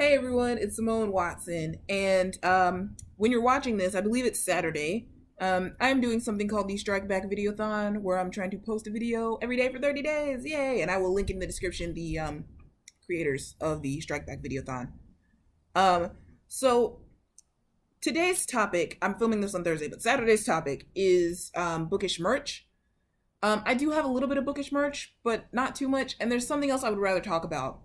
Hey everyone, it's Simone Watson. And when you're watching this, I believe it's Saturday. I'm doing something called the Strike Back Videothon, where I'm trying to post a video every day for 30 days. Yay! And I will link in the description the creators of the Strike Back Videothon. So today's topic, I'm filming this on Thursday, but Saturday's topic is bookish merch. I do have a little bit of bookish merch, but not too much. And there's something else I would rather talk about.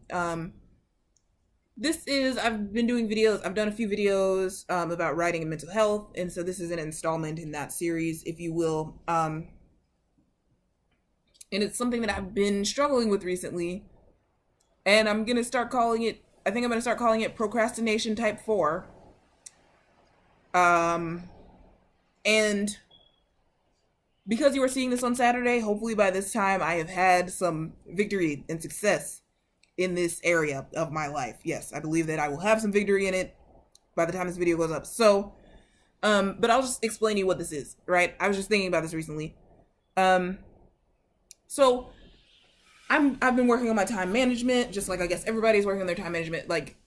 I've been doing videos, I've done a few videos about writing and mental health, and so this is an installment in that series, if you will. And it's something that I've been struggling with recently, and I'm going to start calling it, I think I'm going to start calling it Procrastination Type 4. And because you are seeing this on Saturday, hopefully by this time I have had some victory and success in this area of my life. Yes, I believe that I will have some victory in it by the time this video goes up. So, but I'll just explain to you what this is, right? I was just thinking about this recently. So I've been working on my time management, just like I guess everybody's working on their time management, like,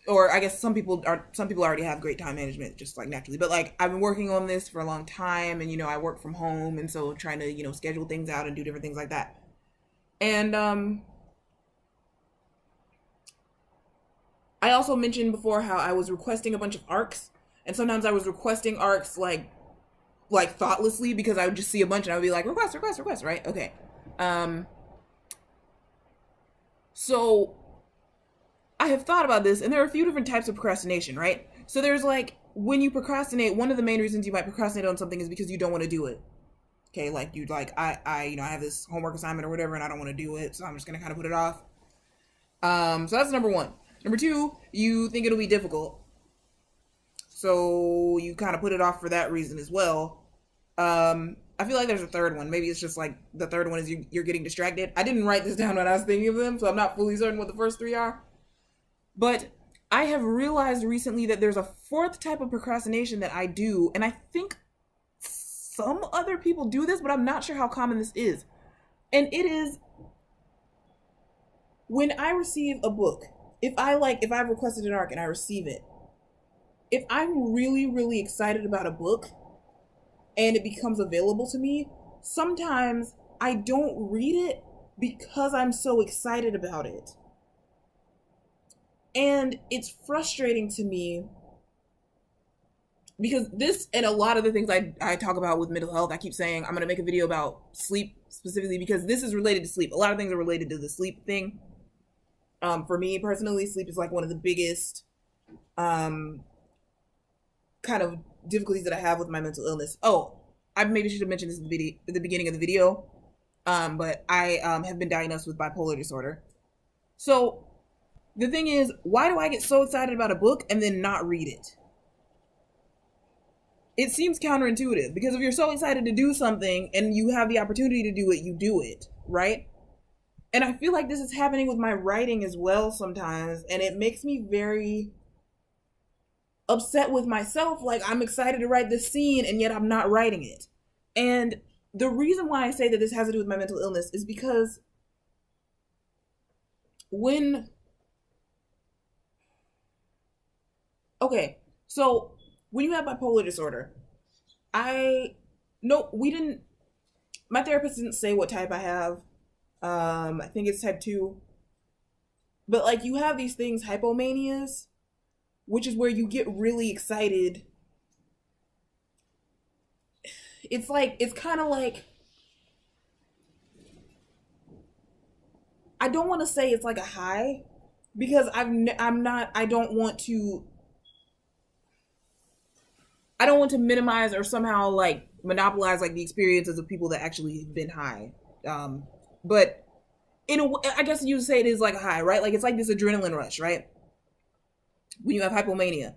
or I guess some people already have great time management, just like naturally, but like I've been working on this for a long time, and I work from home, and so trying to schedule things out and do different things like that. And I also mentioned before how I was requesting a bunch of arcs, and sometimes I was requesting arcs like thoughtlessly, because I would just see a bunch and I would be like, request, right? Okay. So I have thought about this, and there are a few different types of procrastination, right? So there's like, when you procrastinate, one of the main reasons you might procrastinate on something is because you don't want to do it. Okay, like I have this homework assignment or whatever, and I don't want to do it, so I'm just gonna kind of put it off. So that's number one. Number two, you think it'll be difficult, so you kind of put it off for that reason as well. I feel like there's a third one. Maybe it's just like the third one is you're getting distracted. I didn't write this down when I was thinking of them, so I'm not fully certain what the first three are. But I have realized recently that there's a fourth type of procrastination that I do, and I think some other people do this, but I'm not sure how common this is. And it is when I receive a book. If I've requested an arc and I receive it, if I'm really, really excited about a book and it becomes available to me, sometimes I don't read it because I'm so excited about it. And it's frustrating to me because this and a lot of the things I talk about with mental health, I keep saying I'm going to make a video about sleep specifically because this is related to sleep. A lot of things are related to the sleep thing. For me personally, sleep is like one of the biggest kind of difficulties that I have with my mental illness. Oh, I maybe should have mentioned this at the beginning of the video, but I have been diagnosed with bipolar disorder. So the thing is, why do I get so excited about a book and then not read it? It seems counterintuitive, because if you're so excited to do something and you have the opportunity to do it, you do it, right? And I feel like this is happening with my writing as well sometimes, and it makes me very upset with myself. Like, I'm excited to write this scene, and yet I'm not writing it. And the reason why I say that this has to do with my mental illness is because so when you have bipolar disorder, my therapist didn't say what type I have. I think it's type 2. But like, you have these things, hypomanias, which is where you get really excited. It's kind of like, I don't want to say it's like a high, because I don't want to minimize or somehow like monopolize like the experiences of people that actually have been high. But I guess you would say it is like a high, right? Like, it's like this adrenaline rush, right? When you have hypomania,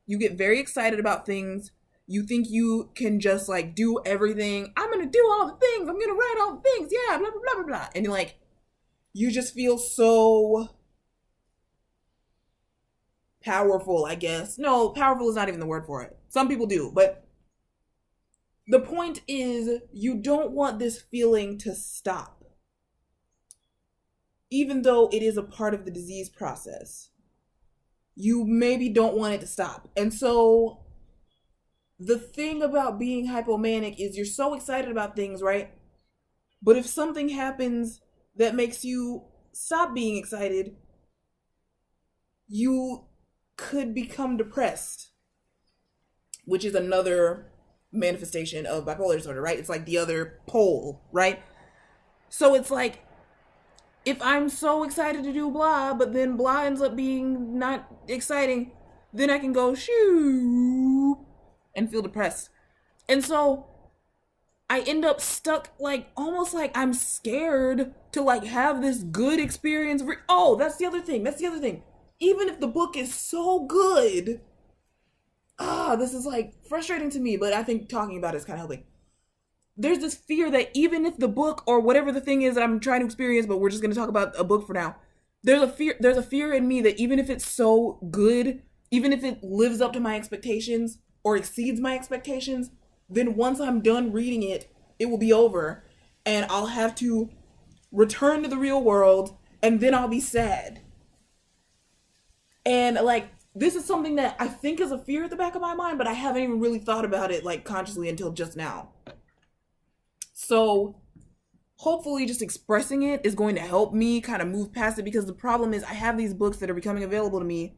you get very excited about things. You think you can just like do everything. I'm going to do all the things. I'm going to write all the things. Yeah, blah, blah, blah, blah, blah. And you just feel so powerful, I guess. No, powerful is not even the word for it. Some people do, but the point is, you don't want this feeling to stop, even though it is a part of the disease process. you maybe don't want it to stop. And so the thing about being hypomanic is you're so excited about things, right? But if something happens that makes you stop being excited, you could become depressed, which is another manifestation of bipolar disorder, right? It's like the other pole, right? So it's like, if I'm so excited to do blah, but then blah ends up being not exciting, then I can go shoo and feel depressed. And so I end up stuck, like, almost like I'm scared to, like, have this good experience. Oh, that's the other thing. Even if the book is so good, this is, like, frustrating to me, but I think talking about it is kind of helping. There's this fear that even if the book or whatever the thing is that I'm trying to experience, but we're just going to talk about a book for now. There's a fear in me that even if it's so good, even if it lives up to my expectations or exceeds my expectations, then once I'm done reading it, it will be over and I'll have to return to the real world and then I'll be sad. And like, this is something that I think is a fear at the back of my mind, but I haven't even really thought about it like consciously until just now. So hopefully just expressing it is going to help me kind of move past it, because the problem is I have these books that are becoming available to me.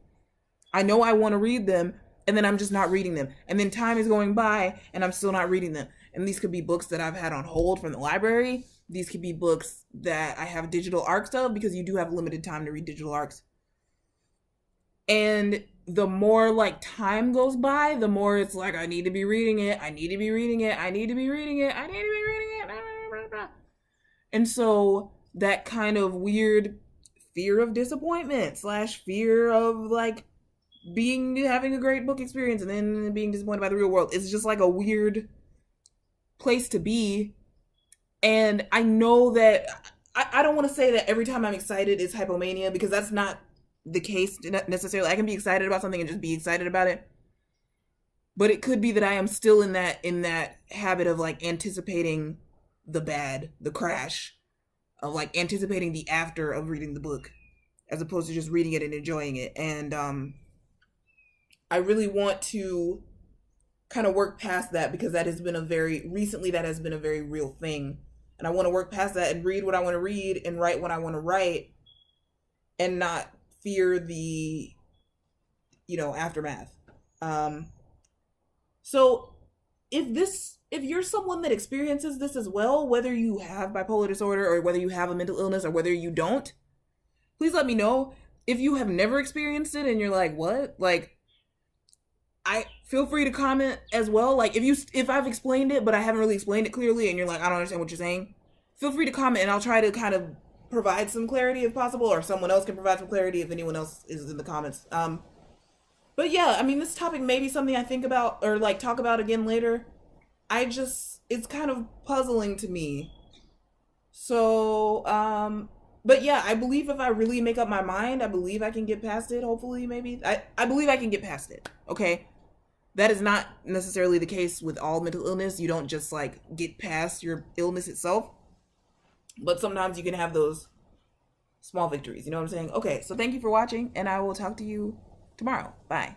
I know I want to read them, and then I'm just not reading them. And then time is going by and I'm still not reading them. And these could be books that I've had on hold from the library. These could be books that I have digital arcs of, because you do have limited time to read digital arcs. And the more like time goes by, the more it's like, I need to be reading it. And so that kind of weird fear of disappointment / fear of like having a great book experience and then being disappointed by the real world, it's just like a weird place to be. And I know that I don't want to say that every time I'm excited it's hypomania, because that's not the case necessarily. I can be excited about something and just be excited about it, but it could be that I am still in that habit of like anticipating the crash, of like anticipating the after of reading the book, as opposed to just reading it and enjoying it. And I really want to kind of work past that, because that has been a very real thing. And I want to work past that and read what I want to read and write what I want to write, and not fear the, aftermath. So if you're someone that experiences this as well, whether you have bipolar disorder or whether you have a mental illness or whether you don't, please let me know. If you have never experienced it and you're like, what? Like, I feel free to comment as well. Like, if I've explained it, but I haven't really explained it clearly and you're like, I don't understand what you're saying, feel free to comment and I'll try to kind of provide some clarity if possible, or someone else can provide some clarity if anyone else is in the comments. But yeah, I mean, this topic may be something I think about or like talk about again later. It's kind of puzzling to me. So, but yeah, I believe if I really make up my mind, I believe I can get past it. Hopefully, maybe. I believe I can get past it. Okay. That is not necessarily the case with all mental illness. You don't just like get past your illness itself. But sometimes you can have those small victories. You know what I'm saying? Okay, so thank you for watching, and I will talk to you tomorrow. Bye.